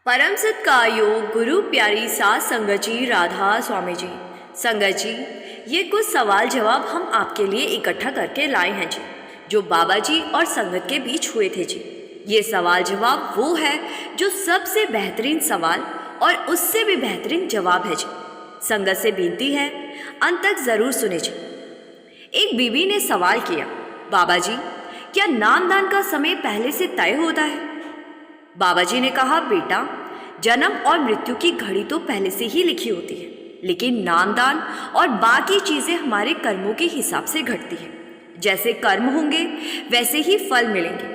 परम सत्कायोग गुरु प्यारी सास संगत जी, राधा स्वामी जी। संगत जी, ये कुछ सवाल जवाब हम आपके लिए इकट्ठा करके लाए हैं जी, जो बाबा जी और संगत के बीच हुए थे जी। ये सवाल जवाब वो है जो सबसे बेहतरीन सवाल और उससे भी बेहतरीन जवाब है जी। संगत से विनती है, अंत तक जरूर सुने जी। एक बीवी ने सवाल किया, बाबा जी, क्या नामदान का समय पहले से तय होता है? बाबा जी ने कहा, बेटा, जन्म और मृत्यु की घड़ी तो पहले से ही लिखी होती है, लेकिन नामदान और बाकी चीजें हमारे कर्मों के हिसाब से घटती है। जैसे कर्म होंगे वैसे ही फल मिलेंगे।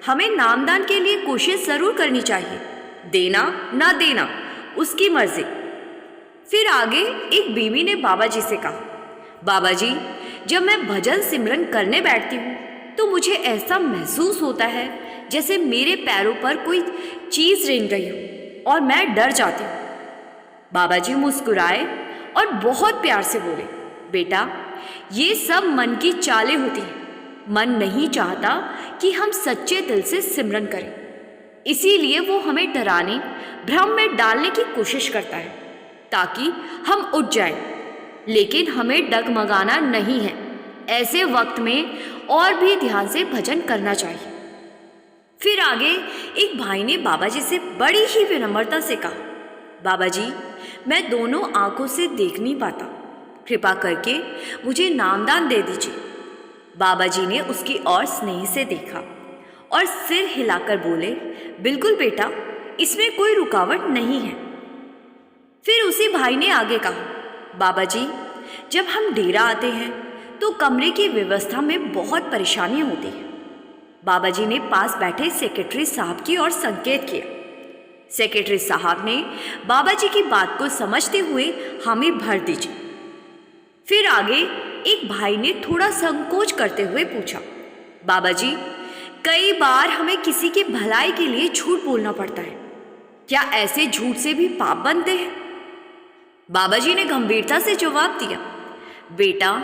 हमें नामदान के लिए कोशिश जरूर करनी चाहिए, देना ना देना उसकी मर्जी। फिर आगे एक बीवी ने बाबा जी से कहा, बाबा जी, जब मैं भजन सिमरन करने बैठती हूँ तो मुझे ऐसा महसूस होता है जैसे मेरे पैरों पर कोई चीज रेंग रही हो और मैं डर जाती हूँ। बाबा जी मुस्कुराए और बहुत प्यार से बोले, बेटा, ये सब मन की चालें होती हैं। मन नहीं चाहता कि हम सच्चे दिल से सिमरन करें, इसीलिए वो हमें डराने, भ्रम में डालने की कोशिश करता है ताकि हम उठ जाएं। लेकिन हमें डगमगाना नहीं है। ऐसे वक्त में और भी ध्यान से भजन करना चाहिए। फिर आगे एक भाई ने बाबा जी से बड़ी ही विनम्रता से कहा, बाबा जी, मैं दोनों आंखों से देख नहीं पाता, कृपा करके मुझे नामदान दे दीजिए। बाबा जी ने उसकी ओर स्नेह से देखा और सिर हिलाकर बोले, बिल्कुल बेटा, इसमें कोई रुकावट नहीं है। फिर उसी भाई ने आगे कहा, बाबा जी, जब हम डेरा आते हैं तो कमरे की व्यवस्था में बहुत परेशानियां होती हैं। बाबा जी ने पास बैठे सेक्रेटरी साहब की ओर संकेत किया। सेक्रेटरी साहब ने बाबा जी की बात को समझते हुए हामी भर दीजिए। फिर आगे एक भाई ने थोड़ा संकोच करते हुए पूछा, बाबा जी, कई बार हमें किसी की भलाई के लिए झूठ बोलना पड़ता है, क्या ऐसे झूठ से भी पाप बनते हैं? बाबा जी ने गंभीरता से जवाब दिया, बेटा,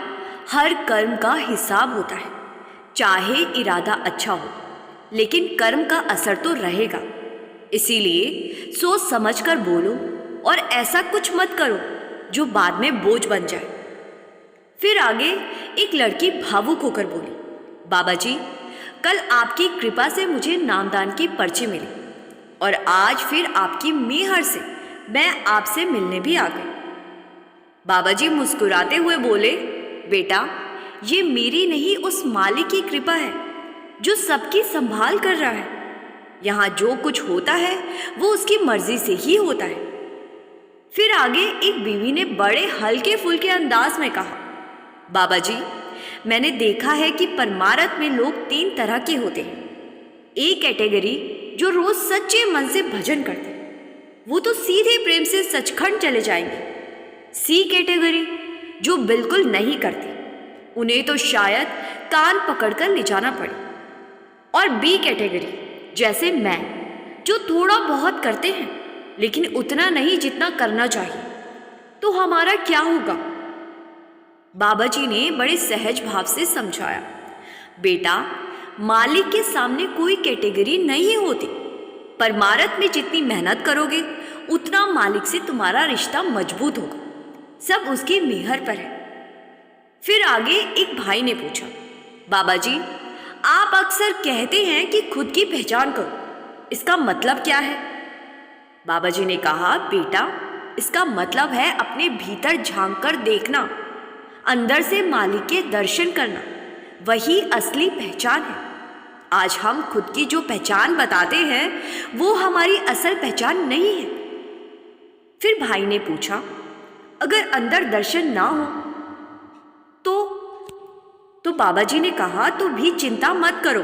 हर कर्म का हिसाब होता है। चाहे इरादा अच्छा हो, लेकिन कर्म का असर तो रहेगा। इसीलिए सोच समझकर बोलो और ऐसा कुछ मत करो जो बाद में बोझ बन जाए। फिर आगे एक लड़की भावुक होकर बोली, बाबा जी, कल आपकी कृपा से मुझे नामदान की पर्ची मिली और आज फिर आपकी मेहर से मैं आपसे मिलने भी आ गई। बाबा जी मुस्कुराते हुए बोले, बेटा, ये मेरी नहीं, उस मालिक की कृपा है जो सबकी संभाल कर रहा है। यहाँ जो कुछ होता है वो उसकी मर्जी से ही होता है। फिर आगे एक बीवी ने बड़े हल्के फुल्के अंदाज में कहा, बाबा जी, मैंने देखा है कि परमार्थ में लोग 3 तरह के होते हैं। एक कैटेगरी जो रोज सच्चे मन से भजन करते हैं, वो तो सीधे प्रेम से सचखंड चले जाएंगे। सी कैटेगरी जो बिल्कुल नहीं करती, उन्हें तो शायद कान पकड़कर ले जाना पड़े। और बी कैटेगरी जैसे मैं, जो थोड़ा बहुत करते हैं लेकिन उतना नहीं जितना करना चाहिए। तो हमारा क्या होगा? बाबा जी ने बड़े सहज भाव से समझाया, बेटा, मालिक के सामने कोई कैटेगरी नहीं होती। परमार्थ में जितनी मेहनत करोगे उतना मालिक से तुम्हारा रिश्ता मजबूत होगा। सब उसकी मेहर पर है। फिर आगे एक भाई ने पूछा, बाबा जी, आप अक्सर कहते हैं कि खुद की पहचान करो, इसका मतलब क्या है? बाबा जी ने कहा, बेटा, इसका मतलब है अपने भीतर झांक कर देखना, अंदर से मालिक के दर्शन करना, वही असली पहचान है। आज हम खुद की जो पहचान बताते हैं वो हमारी असल पहचान नहीं है। फिर भाई ने पूछा, अगर अंदर दर्शन ना हो तो बाबा जी ने कहा, तो भी चिंता मत करो,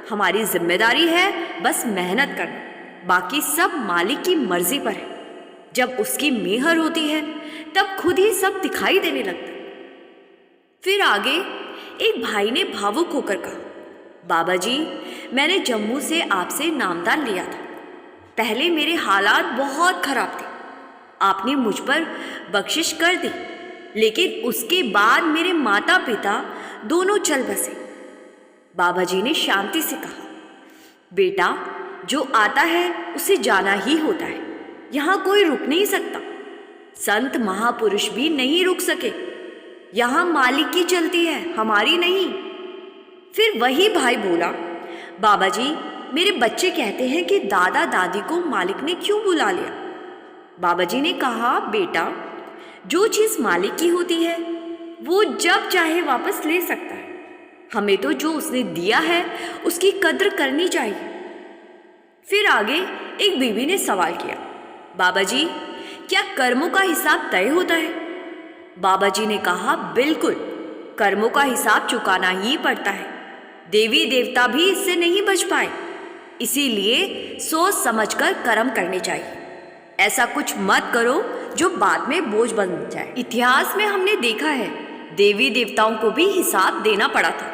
हमारी जिम्मेदारी है बस मेहनत करना, बाकी सब मालिक की मर्जी पर है। जब उसकी मेहर होती है तब खुद ही सब दिखाई देने लगता है। फिर आगे एक भाई ने भावुक होकर कहा, बाबा जी, मैंने जम्मू से आपसे नामदान लिया था। पहले मेरे हालात बहुत खराब थे, आपने मुझ पर बख्शिश कर दी, लेकिन उसके बाद मेरे माता पिता दोनों चल बसे। बाबा जी ने शांति से कहा, बेटा, जो आता है उसे जाना ही होता है, यहाँ कोई रुक नहीं सकता। संत महापुरुष भी नहीं रुक सके, यहाँ मालिक की चलती है, हमारी नहीं। फिर वही भाई बोला, बाबा जी मेरे बच्चे कहते हैं कि दादा दादी को मालिक ने क्यों बुला लिया। बाबा जी ने कहा, बेटा जो चीज़ मालिक की होती है वो जब चाहे वापस ले सकता है, हमें तो जो उसने दिया है उसकी कद्र करनी चाहिए। फिर आगे एक बीवी ने सवाल किया, बाबा जी क्या कर्मों का हिसाब तय होता है? बाबा जी ने कहा, बिल्कुल, कर्मों का हिसाब चुकाना ही पड़ता है। देवी देवता भी इससे नहीं बच पाए, इसीलिए सोच समझकर कर्म करने चाहिए। ऐसा कुछ मत करो जो बाद में बोझ बन जाए। इतिहास में हमने देखा है देवी देवताओं को भी हिसाब देना पड़ा था,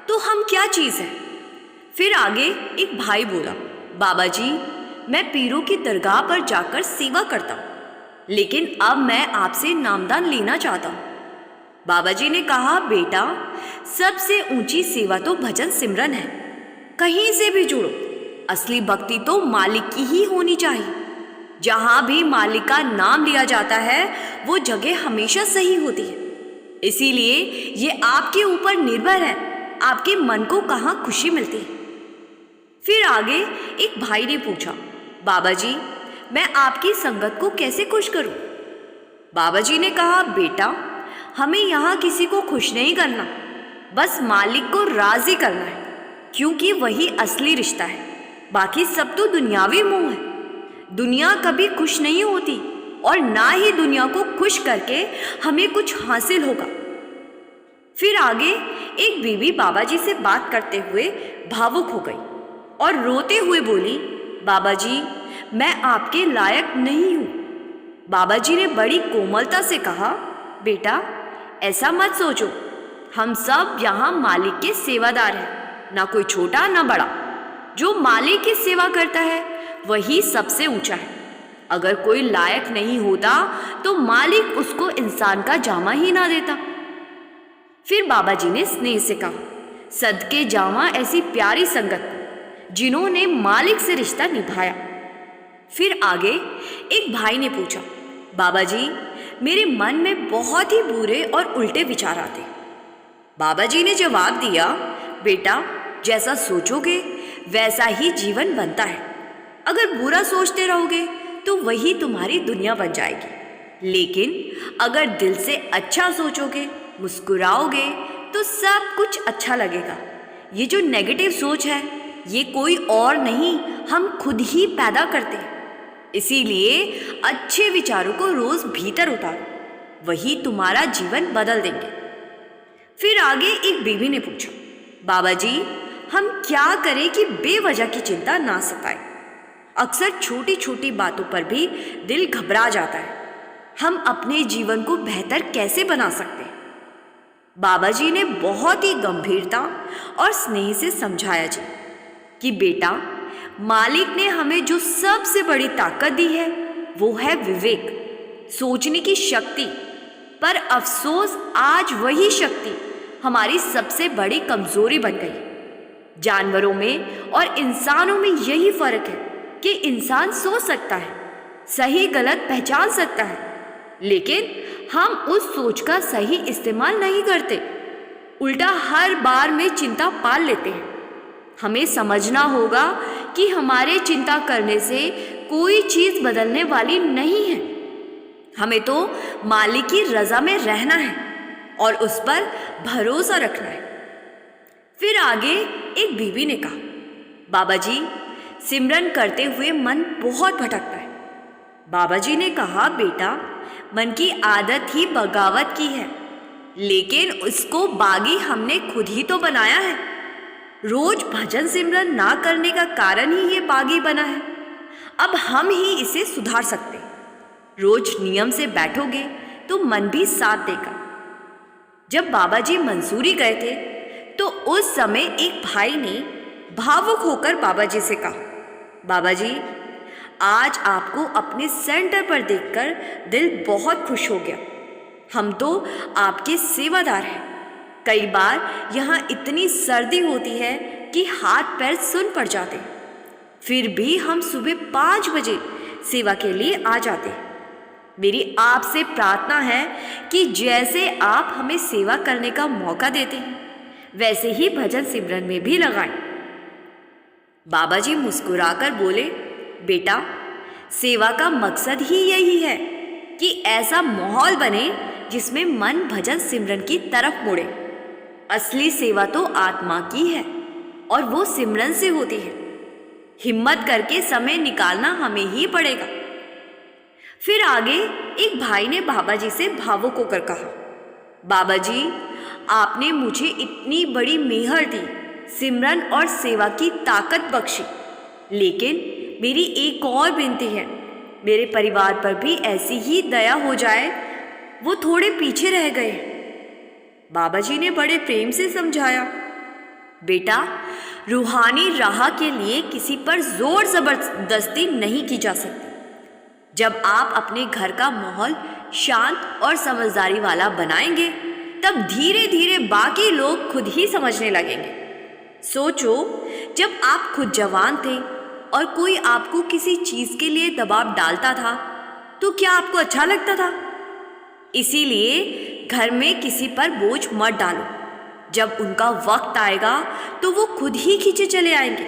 तो हम क्या चीज़ है। फिर आगे एक भाई बोला, बाबा जी मैं पीरों की दरगाह पर जाकर सेवा करता हूँ, लेकिन अब मैं आपसे नामदान लेना चाहता हूँ। बाबा जी ने कहा, बेटा सबसे ऊंची सेवा तो भजन सिमरन है, कहीं से भी जुड़ो। असली भक्ति तो मालिक की ही होनी चाहिए। जहाँ भी मालिक का नाम लिया जाता है वो जगह हमेशा सही होती है। इसीलिए ये आपके ऊपर निर्भर है, आपके मन को कहाँ खुशी मिलती है। फिर आगे एक भाई ने पूछा, बाबा जी मैं आपकी संगत को कैसे खुश करूं? बाबा जी ने कहा, बेटा हमें यहाँ किसी को खुश नहीं करना, बस मालिक को राजी करना है, क्योंकि वही असली रिश्ता है। बाकी सब तो दुनियावी मोह है। दुनिया कभी खुश नहीं होती और ना ही दुनिया को खुश करके हमें कुछ हासिल होगा। फिर आगे एक बीवी बाबा जी से बात करते हुए भावुक हो गई और रोते हुए बोली, बाबा जी मैं आपके लायक नहीं हूँ। बाबा जी ने बड़ी कोमलता से कहा, बेटा ऐसा मत सोचो, हम सब यहाँ मालिक के सेवादार हैं, ना कोई छोटा ना बड़ा। जो मालिक की सेवा करता है वही सबसे ऊंचा है। अगर कोई लायक नहीं होता तो मालिक उसको इंसान का जामा ही ना देता। फिर बाबा जी ने स्नेह से कहा, सदके जावा ऐसी प्यारी संगत को जिन्होंने मालिक से रिश्ता निभाया। फिर आगे एक भाई ने पूछा, बाबा जी मेरे मन में बहुत ही बुरे और उल्टे विचार आते। बाबा जी ने जवाब दिया, बेटा जैसा सोचोगे वैसा ही जीवन बनता है। अगर बुरा सोचते रहोगे तो वही तुम्हारी दुनिया बन जाएगी, लेकिन अगर दिल से अच्छा सोचोगे, मुस्कुराओगे तो सब कुछ अच्छा लगेगा। ये जो नेगेटिव सोच है ये कोई और नहीं, हम खुद ही पैदा करते हैं। इसीलिए अच्छे विचारों को रोज भीतर उतारो, वही तुम्हारा जीवन बदल देंगे। फिर आगे एक बीवी ने पूछा, बाबा जी हम क्या करें कि बेवजह की चिंता ना सताए। अक्सर छोटी छोटी बातों पर भी दिल घबरा जाता है। हम अपने जीवन को बेहतर कैसे बना सकते हैं? बाबा जी ने बहुत ही गंभीरता और स्नेह से समझाया जी कि बेटा मालिक ने हमें जो सबसे बड़ी ताकत दी है वो है विवेक, सोचने की शक्ति। पर अफसोस आज वही शक्ति हमारी सबसे बड़ी कमजोरी बन गई। जानवरों में और इंसानों में यही फर्क है कि इंसान सोच सकता है, सही गलत पहचान सकता है, लेकिन हम उस सोच का सही इस्तेमाल नहीं करते, उल्टा हर बार में चिंता पाल लेते हैं। हमें समझना होगा कि हमारे चिंता करने से कोई चीज़ बदलने वाली नहीं है। हमें तो मालिक की रज़ा में रहना है और उस पर भरोसा रखना है। फिर आगे एक बीवी ने कहा, बाबा जी सिमरन करते हुए मन बहुत भटकता है। बाबा जी ने कहा, बेटा मन की आदत ही बगावत की है, लेकिन उसको बागी हमने खुद ही तो बनाया है। रोज भजन सिमरन ना करने का कारण ही ये बागी बना है। अब हम ही इसे सुधार सकते हैं। रोज नियम से बैठोगे तो मन भी साथ देगा। जब बाबा जी मंसूरी गए थे तो उस समय एक भाई ने भावुक होकर बाबा जी से कहा, बाबा जी आज आपको अपने सेंटर पर देखकर दिल बहुत खुश हो गया। हम तो आपके सेवादार हैं। कई बार यहाँ इतनी सर्दी होती है कि हाथ पैर सुन पड़ जाते हैं। फिर भी हम सुबह 5 बजे सेवा के लिए आ जाते हैं। मेरी आपसे प्रार्थना है कि जैसे आप हमें सेवा करने का मौका देते हैं, वैसे ही भजन सिमरन में भी लगाएं। बाबा जी मुस्कुराकर बोले, बेटा, सेवा का मकसद ही यही है कि ऐसा माहौल बने जिसमें मन भजन सिमरन की तरफ मुड़े। असली सेवा तो आत्मा की है और वो सिमरन से होती है। हिम्मत करके समय निकालना हमें ही पड़ेगा। फिर आगे एक भाई ने बाबा जी से भावुक होकर कहा, बाबा जी, आपने मुझे इतनी बड़ी मेहर दी, सिमरन और सेवा की ताकत बख्शी, लेकिन मेरी एक और विनती है, मेरे परिवार पर भी ऐसी ही दया हो जाए। वो थोड़े पीछे रह गए। बाबा जी ने बड़े प्रेम से समझाया, बेटा, रूहानी राह के लिए किसी पर जोर जबरदस्ती नहीं की जा सकती। जब आप अपने घर का माहौल शांत और समझदारी वाला बनाएंगे, तब धीरे धीरे बाकी लोग खुद ही समझने लगेंगे। सोचो, जब आप खुद जवान थे और कोई आपको किसी चीज़ के लिए दबाव डालता था, तो क्या आपको अच्छा लगता था? इसीलिए घर में किसी पर बोझ मत डालो। जब उनका वक्त आएगा तो वो खुद ही खींचे चले आएंगे,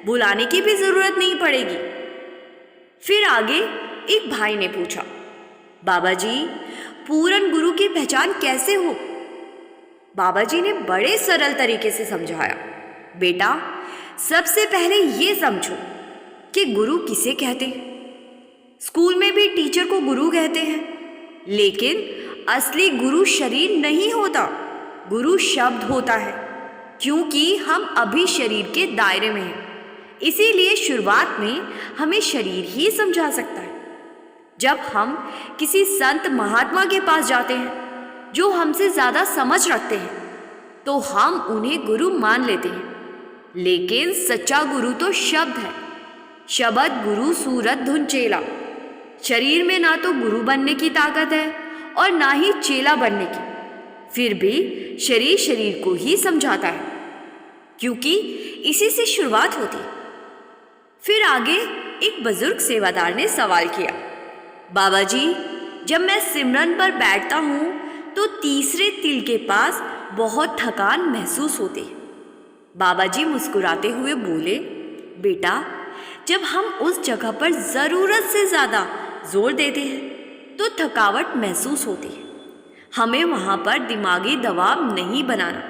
बुलाने की भी ज़रूरत नहीं पड़ेगी। फिर आगे एक भाई ने पूछा, बाबा जी, पूर्ण गुरु की पहचान कैसे हो? बाबा जी ने बड़े सरल तरीके से समझाया, बेटा, सबसे पहले ये समझो कि गुरु किसे कहते हैं। स्कूल में भी टीचर को गुरु कहते हैं, लेकिन असली गुरु शरीर नहीं होता, गुरु शब्द होता है, क्योंकि हम अभी शरीर के दायरे में हैं। इसीलिए शुरुआत में हमें शरीर ही समझा सकता है। जब हम किसी संत महात्मा के पास जाते हैं जो हमसे ज़्यादा समझ रखते हैं, तो हम उन्हें गुरु मान लेते हैं, लेकिन सच्चा गुरु तो शब्द है। शब्द गुरु सूरत धुन चेला। शरीर में ना तो गुरु बनने की ताकत है और ना ही चेला बनने की, फिर भी शरीर शरीर को ही समझाता है, क्योंकि इसी से शुरुआत होती है। फिर आगे एक बुजुर्ग सेवादार ने सवाल किया, बाबा जी, जब मैं सिमरन पर बैठता हूँ तो तीसरे तिल के पास बहुत थकान महसूस होती है। बाबा जी मुस्कुराते हुए बोले, बेटा, जब हम उस जगह पर ज़रूरत से ज़्यादा जोर देते हैं तो थकावट महसूस होती है। हमें वहाँ पर दिमागी दबाव नहीं बनाना,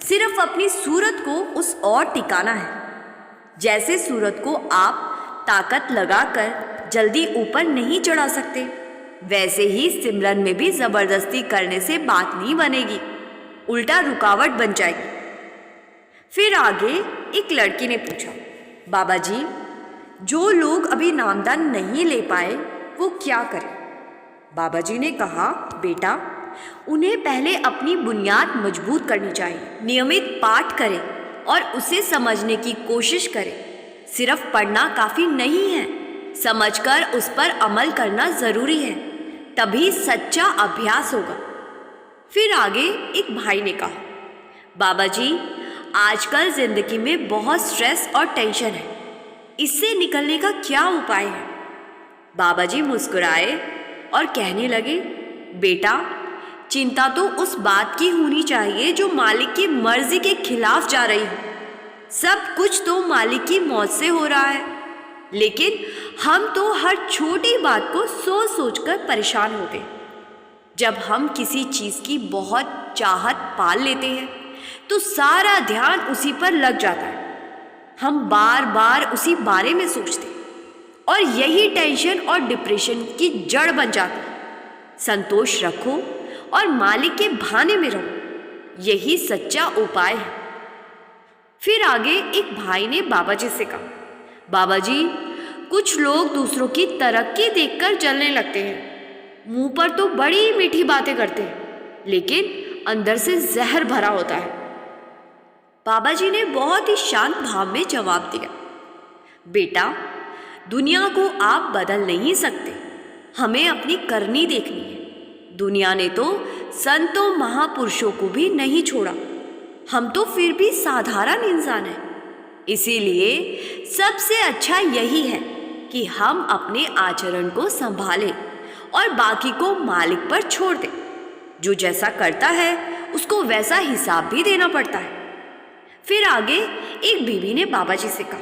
सिर्फ अपनी सूरत को उस ओर टिकाना है। जैसे सूरत को आप ताकत लगाकर जल्दी ऊपर नहीं चढ़ा सकते, वैसे ही सिमरन में भी ज़बरदस्ती करने से बात नहीं बनेगी, उल्टा रुकावट बन जाएगी। फिर आगे एक लड़की ने पूछा, बाबा जी, जो लोग अभी नामदान नहीं ले पाए वो क्या करें? बाबा जी ने कहा, बेटा, उन्हें पहले अपनी बुनियाद मजबूत करनी चाहिए। नियमित पाठ करें और उसे समझने की कोशिश करें। सिर्फ पढ़ना काफ़ी नहीं है, समझकर उस पर अमल करना ज़रूरी है, तभी सच्चा अभ्यास होगा। फिर आगे एक भाई ने कहा, बाबा जी, आजकल ज़िंदगी में बहुत स्ट्रेस और टेंशन है, इससे निकलने का क्या उपाय है? बाबा जी मुस्कुराए और कहने लगे, बेटा, चिंता तो उस बात की होनी चाहिए जो मालिक की मर्जी के खिलाफ जा रही हो। सब कुछ तो मालिक की मौत से हो रहा है, लेकिन हम तो हर छोटी बात को सोच सोचकर परेशान होते हैं। जब हम किसी चीज़ की बहुत चाहत पाल लेते हैं तो सारा ध्यान उसी पर लग जाता है। हम बार बार उसी बारे में सोचते हैं और यही टेंशन और डिप्रेशन की जड़ बन जाती है। संतोष रखो और मालिक के भाने में रहो, यही सच्चा उपाय है। फिर आगे एक भाई ने बाबा जी से कहा, बाबा जी, कुछ लोग दूसरों की तरक्की देखकर जलने लगते हैं। मुंह पर तो बड़ी मीठी बातें करते हैं, लेकिन अंदर से जहर भरा होता है। बाबा जी ने बहुत ही शांत भाव में जवाब दिया, बेटा, दुनिया को आप बदल नहीं सकते, हमें अपनी करनी देखनी है। दुनिया ने तो संतों महापुरुषों को भी नहीं छोड़ा, हम तो फिर भी साधारण इंसान हैं। इसीलिए सबसे अच्छा यही है कि हम अपने आचरण को संभालें और बाकी को मालिक पर छोड़ दें। जो जैसा करता है उसको वैसा हिसाब भी देना पड़ता है। फिर आगे एक बीवी ने बाबा जी से कहा,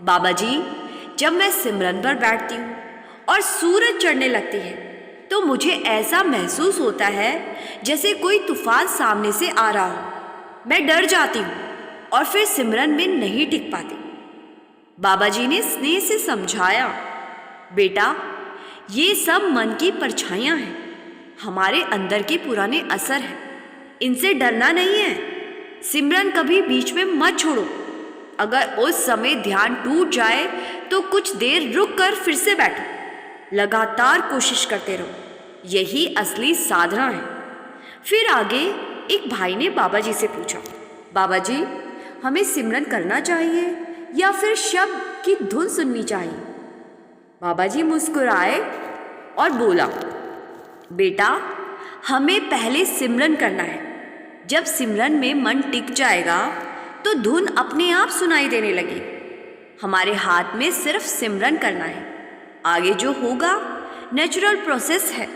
बाबा जी, जब मैं सिमरन पर बैठती हूँ और सूरज चढ़ने लगती है तो मुझे ऐसा महसूस होता है जैसे कोई तूफान सामने से आ रहा हो। मैं डर जाती हूँ और फिर सिमरन में नहीं टिक पाती। बाबा जी ने स्नेह से समझाया, बेटा, ये सब मन की परछाइयाँ हैं, हमारे अंदर के पुराने असर हैं, इनसे डरना नहीं है। सिमरन कभी बीच में मत छोड़ो। अगर उस समय ध्यान टूट जाए तो कुछ देर रुक कर फिर से बैठो। लगातार कोशिश करते रहो, यही असली साधना है। फिर आगे एक भाई ने बाबा जी से पूछा, बाबा जी, हमें सिमरन करना चाहिए या फिर शब्द की धुन सुननी चाहिए? बाबा जी मुस्कुराए और बोला, बेटा, हमें पहले सिमरन करना है। जब सिमरन में मन टिक जाएगा तो धुन अपने आप सुनाई देने लगेगी। हमारे हाथ में सिर्फ सिमरन करना है, आगे जो होगा नेचुरल प्रोसेस है,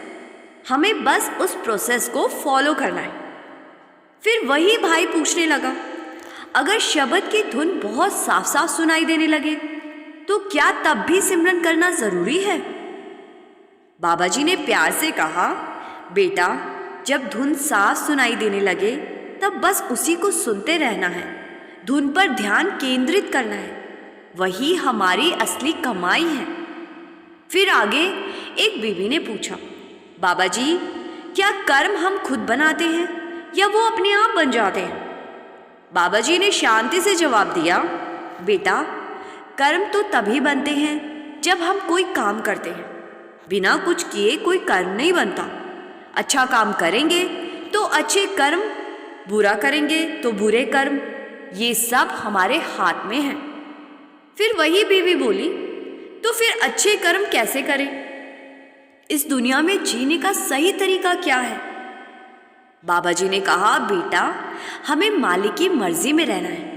हमें बस उस प्रोसेस को फॉलो करना है। फिर वही भाई पूछने लगा, अगर शब्द की धुन बहुत साफ साफ सुनाई देने लगे तो क्या तब भी सिमरन करना जरूरी है? बाबा जी ने प्यार से कहा, बेटा, जब धुन साफ सुनाई देने लगे तब बस उसी को सुनते रहना है, धुन पर ध्यान केंद्रित करना है, वही हमारी असली कमाई है। फिर आगे एक बीवी ने पूछा, बाबा जी, क्या कर्म हम खुद बनाते हैं या वो अपने आप बन जाते हैं? बाबा जी ने शांति से जवाब दिया, बेटा, कर्म तो तभी बनते हैं जब हम कोई काम करते हैं। बिना कुछ किए कोई कर्म नहीं बनता। अच्छा काम करेंगे तो अच्छे कर्म, बुरा करेंगे तो बुरे कर्म, ये सब हमारे हाथ में है। फिर वही बीवी बोली, तो फिर अच्छे कर्म कैसे करें? इस दुनिया में जीने का सही तरीका क्या है? बाबा जी ने कहा, बेटा, हमें मालिक की मर्जी में रहना है।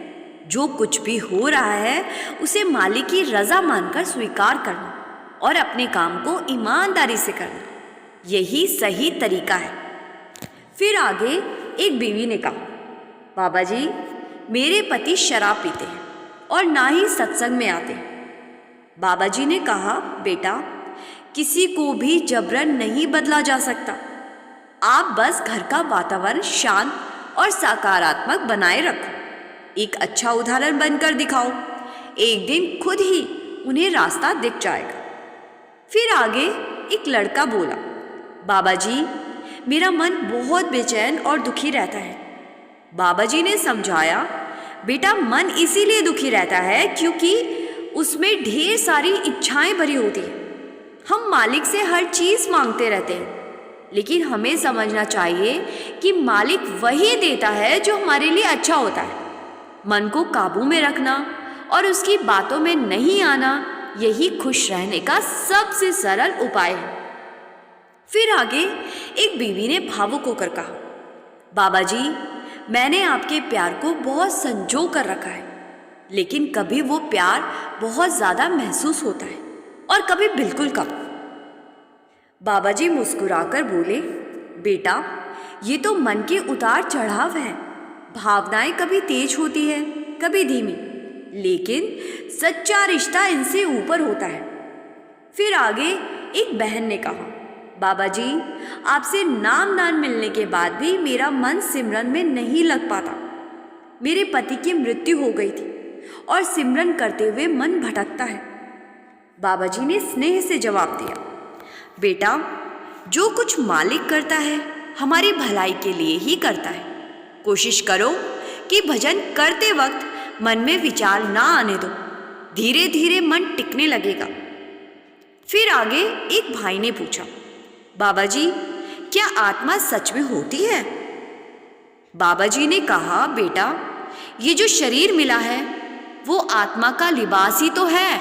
जो कुछ भी हो रहा है उसे मालिक की रजा मानकर स्वीकार करना और अपने काम को ईमानदारी से करना, यही सही तरीका है। फिर आगे एक बीवी ने कहा, बाबा जी, मेरे पति शराब पीते हैं और ना ही सत्संग में आते हैं। बाबा जी ने कहा, बेटा, किसी को भी जबरन नहीं बदला जा सकता। आप बस घर का वातावरण शांत और सकारात्मक बनाए रखो, एक अच्छा उदाहरण बनकर दिखाओ। एक दिन खुद ही उन्हें रास्ता दिख जाएगा। फिर आगे एक लड़का बोला, बाबा जी, मेरा मन बहुत बेचैन और दुखी रहता है। बाबा जी ने समझाया, बेटा, मन इसीलिए दुखी रहता है क्योंकि उसमें ढेर सारी इच्छाएं भरी होती हैं। हम मालिक से हर चीज़ मांगते रहते हैं, लेकिन हमें समझना चाहिए कि मालिक वही देता है जो हमारे लिए अच्छा होता है। मन को काबू में रखना और उसकी बातों में नहीं आना, यही खुश रहने का सबसे सरल उपाय है। फिर आगे एक बीवी ने भावुक होकर कहा, बाबा जी, मैंने आपके प्यार को बहुत संजो कर रखा है, लेकिन कभी वो प्यार बहुत ज़्यादा महसूस होता है और कभी बिल्कुल कम। बाबा जी मुस्कुराकर बोले, बेटा, ये तो मन के उतार चढ़ाव हैं। भावनाएं कभी तेज होती है, कभी धीमी, लेकिन सच्चा रिश्ता इनसे ऊपर होता है। फिर आगे एक बहन ने कहा, बाबा जी, आपसे नाम दान मिलने के बाद भी मेरा मन सिमरन में नहीं लग पाता। मेरे पति की मृत्यु हो गई थी और सिमरन करते हुए मन भटकता है। बाबा जी ने स्नेह से जवाब दिया, बेटा, जो कुछ मालिक करता है हमारी भलाई के लिए ही करता है। कोशिश करो कि भजन करते वक्त मन में विचार ना आने दो, धीरे धीरे मन टिकने लगेगा। फिर आगे एक भाई ने पूछा, बाबा जी, क्या आत्मा सच में होती है? बाबा जी ने कहा, बेटा, ये जो शरीर मिला है वो आत्मा का लिबास ही तो है।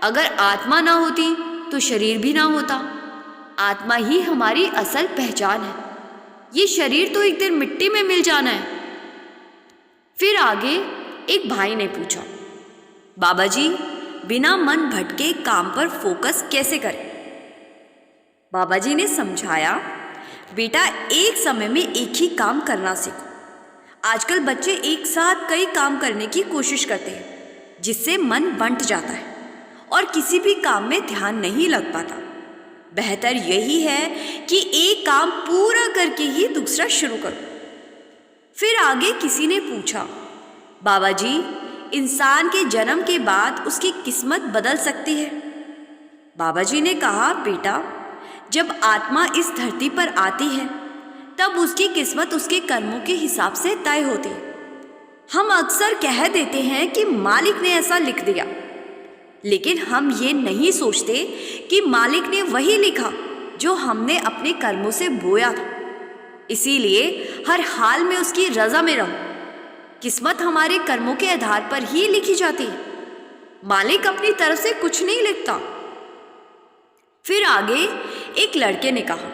अगर आत्मा ना होती तो शरीर भी ना होता। आत्मा ही हमारी असल पहचान है। ये शरीर तो एक दिन मिट्टी में मिल जाना है। फिर आगे एक भाई ने पूछा, बाबा जी, बिना मन भटके काम पर फोकस कैसे करें? बाबा जी ने समझाया, बेटा एक समय में एक ही काम करना सीखो। आजकल बच्चे एक साथ कई काम करने की कोशिश करते हैं, जिससे मन बंट जाता है और किसी भी काम में ध्यान नहीं लग पाता। बेहतर यही है कि एक काम पूरा करके ही दूसरा शुरू करो। फिर आगे किसी ने पूछा, बाबा जी, इंसान के जन्म के बाद उसकी किस्मत बदल सकती है? बाबा जी ने कहा, बेटा, जब आत्मा इस धरती पर आती है तब उसकी किस्मत उसके कर्मों के हिसाब से तय होती है। हम अक्सर कह देते हैं कि मालिक ने ऐसा लिख दिया, लेकिन हम ये नहीं सोचते कि मालिक ने वही लिखा जो हमने अपने कर्मों से बोया था। इसीलिए हर हाल में उसकी रज़ा में रहो। किस्मत हमारे कर्मों के आधार पर ही लिखी जाती है। मालिक अपनी तरफ से कुछ नहीं लिखता। फिर आगे एक लड़के ने कहा,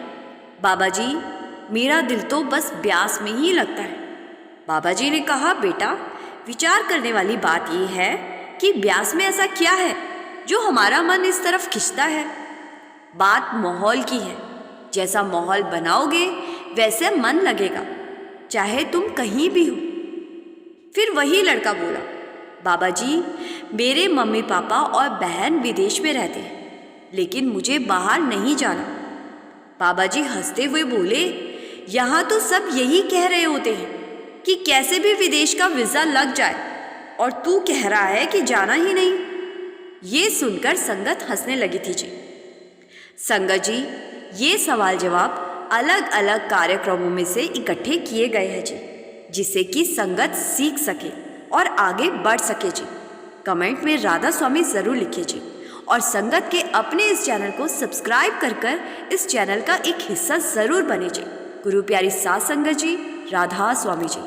बाबा जी, मेरा दिल तो बस ब्यास में ही लगता है। बाबा जी ने कहा, बेटा, विचार करने वाली बात यह है कि ब्यास में ऐसा क्या है जो हमारा मन इस तरफ खिंचता है। बात माहौल की है। जैसा माहौल बनाओगे वैसे मन लगेगा, चाहे तुम कहीं भी हो। फिर वही लड़का बोला, बाबा जी, मेरे मम्मी पापा और बहन विदेश में रहते हैं, लेकिन मुझे बाहर नहीं जाना। बाबा जी हंसते हुए बोले, यहाँ तो सब यही कह रहे होते हैं कि कैसे भी विदेश का वीज़ा लग जाए, और तू कह रहा है कि जाना ही नहीं। ये सुनकर संगत हंसने लगी थी जी। संगत जी, ये सवाल जवाब अलग अलग कार्यक्रमों में से इकट्ठे किए गए हैं जी, जिससे कि संगत सीख सके और आगे बढ़ सके जी। कमेंट में राधा स्वामी ज़रूर लिखिए जी, और संगत के अपने इस चैनल को सब्सक्राइब कर इस चैनल का एक हिस्सा ज़रूर बने जी। गुरु प्यारी सात संगत जी, राधा स्वामी जी।